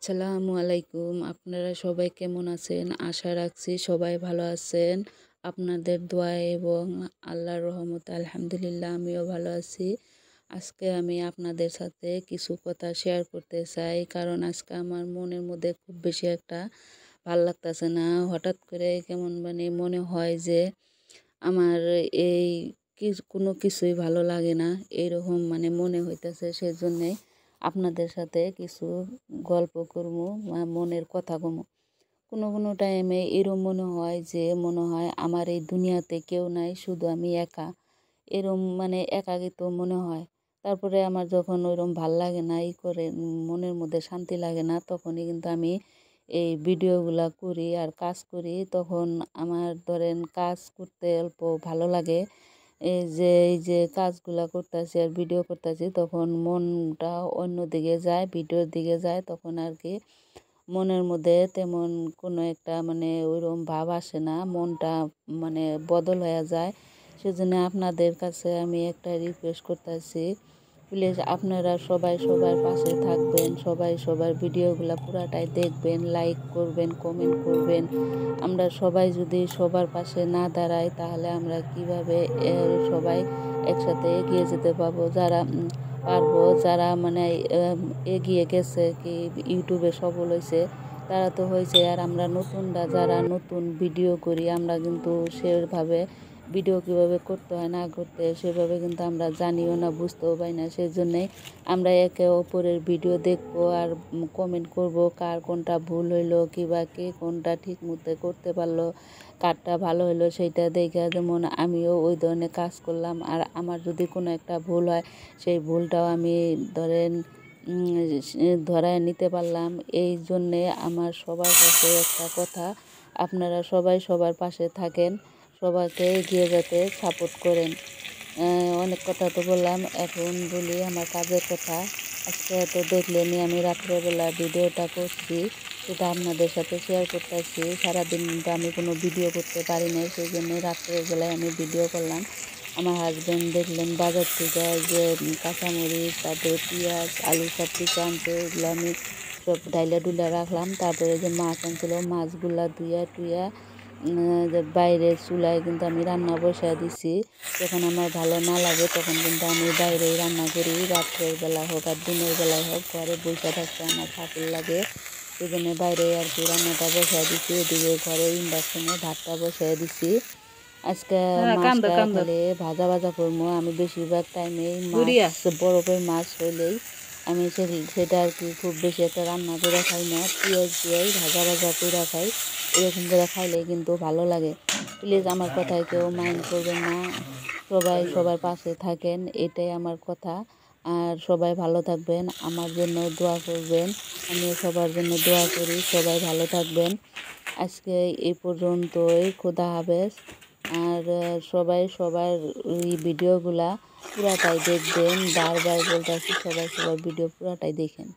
আসসালামু আলাইকুম। আপনারা সবাই কেমন আছেন? আশা রাখছি সবাই ভালো আছেন। আপনাদের দোয়া এবং আল্লাহর রহমতে আলহামদুলিল্লাহ আমিও ভালো আছি। আজকে আমি আপনাদের সাথে কিছু কথা শেয়ার করতে চাই। কারণ আজকে আমার মনের মধ্যে খুব বেশি একটা ভাল লাগতেছে না। হঠাৎ করে কেমন মনে হয় যে আমার এই কোনো কিছুই ভালো লাগে না। এরকম মনে হইতেছে। সেজন্যে আপনাদের সাথে কিছু গল্প করবো বা মনের কথা কমু। কোনো টাইমে এরম মনে হয় আমার এই দুনিয়াতে কেউ নাই, শুধু আমি একা। এরম একাকিত্ব মনে হয়। তারপরে আমার যখন ওইরকম ভাল লাগে না, মনের মধ্যে শান্তি লাগে না, তখনই কিন্তু আমি এই ভিডিওগুলা করি আর কাজ করি। তখন আমার ধরেন কাজ করতে অল্প ভালো লাগে। এই যে কাজগুলা করতেছি আর ভিডিও করতেছি, তখন মনটা অন্যদিকে যায়, ভিডিওর দিকে যায়। তখন আর কি মনের মধ্যে তেমন কোনো একটা ওইরকম ভাব আসে না, মনটা বদল হয়ে যায়। সেজন্য আপনাদের কাছে আমি একটা রিকোয়েস্ট করতেছি, প্লিজ আপনারা সবাই সবার পাশে থাকবেন, সবাই সবার ভিডিওগুলো পুরাটাই দেখবেন, লাইক করবেন, কমেন্ট করবেন। আমরা সবাই যদি সবার পাশে না দাঁড়াই, তাহলে আমরা কিভাবে সবাই একসাথে এগিয়ে যেতে যারা এগিয়ে গেছে, কি ইউটিউবে সফল হয়েছে, তারা তো হয়েছে। আর আমরা নতুনরা যারা নতুন ভিডিও করি, আমরা কিন্তু সেভাবে ভিডিও কীভাবে করতে হয় না করতে হয় সেভাবে কিন্তু আমরা জানিও না, বুঝতেও পারি না। সেই জন্যেই আমরা একে অপরের ভিডিও দেখবো আর কমেন্ট করব, কার কোনটা ভুল হইলো, কিংবা কে কোনটা ঠিক মতো করতে পারলো, কারটা ভালো হইলো, সেইটা দেখে যেমন আমিও ওই ধরনের কাজ করলাম। আর আমার যদি কোনো একটা ভুল হয়, সেই ভুলটাও আমি ধরায় নিতে পারলাম। এই জন্যে আমার সবার কাছে একটা কথা, আপনারা সবাই সবার পাশে থাকেন, সবাইকে এগিয়ে যেতে সাপোর্ট করেন। অনেক কথা তো বললাম, এখন বলি আমার কাজের কথা। আজকে তো দেখলেনই আমি রাত্রেবেলা ভিডিওটা করছি, সেটা আপনাদের সাথে শেয়ার করতেছি। সারাদিন কিন্তু আমি কোনো ভিডিও করতে পারি নাই, সেই জন্য রাত্রের বেলায় আমি ভিডিও করলাম। আমার হাজব্যান্ড দেখলেন বাজার থেকে যে কাঁচামরিচ, তারপরে পেঁয়াজ, আলু সব কিছু আনছে, এগুলো আমি সব ডাইলা ডুলা রাখলাম। তারপরে যে মাছ আনছিল, মাছগুলা ধুইয়া টুইয়া বাইরের চুলায় কিন্তু আমি রান্না বসায় দিছি। যখন আমার ভালো না লাগে, তখন কিন্তু আমি বাইরেই রান্না করি, রাত্রের বেলা হোক আর দিনের বেলায় হোক। ঘরে বসে থাকতে আমার ফাঁকির লাগে, সেই জন্য বাইরে আর কি রান্নাটা বসায় দিছি। এদিকে ঘরে ইন্ডাকশনে ভাতটা বসায় দিছি। আজকে মাছটা খালি ভাজা ভাজা করবো। আমি বেশিরভাগ টাইমে মাছ, বড় করে মাছ হইলেই আমি সেটা আর কি খুব বেশি একটা রান্না করে খাই না, পেঁয়াজ দিয়েই ভাজা ভাজা করে খাই। এরকম করে খাইলে কিন্তু ভালো লাগে। প্লিজ আমার কথায় কেউ মাইন্ড করবেন না, সবাই সবার পাশে থাকেন, এটাই আমার কথা। আর সবাই ভালো থাকবেন, আমার জন্য দোয়া করবেন, আমিও সবার জন্য দোয়া করি। সবাই ভালো থাকবেন। আজকে এই পর্যন্তই, খোদা হাফেজ। আর সবাই সবার ভিডিওগুলা পুরাটাই দেখবেন, বারবার বলতেছি, সবাই সবার ভিডিও পুরাটাই দেখেন।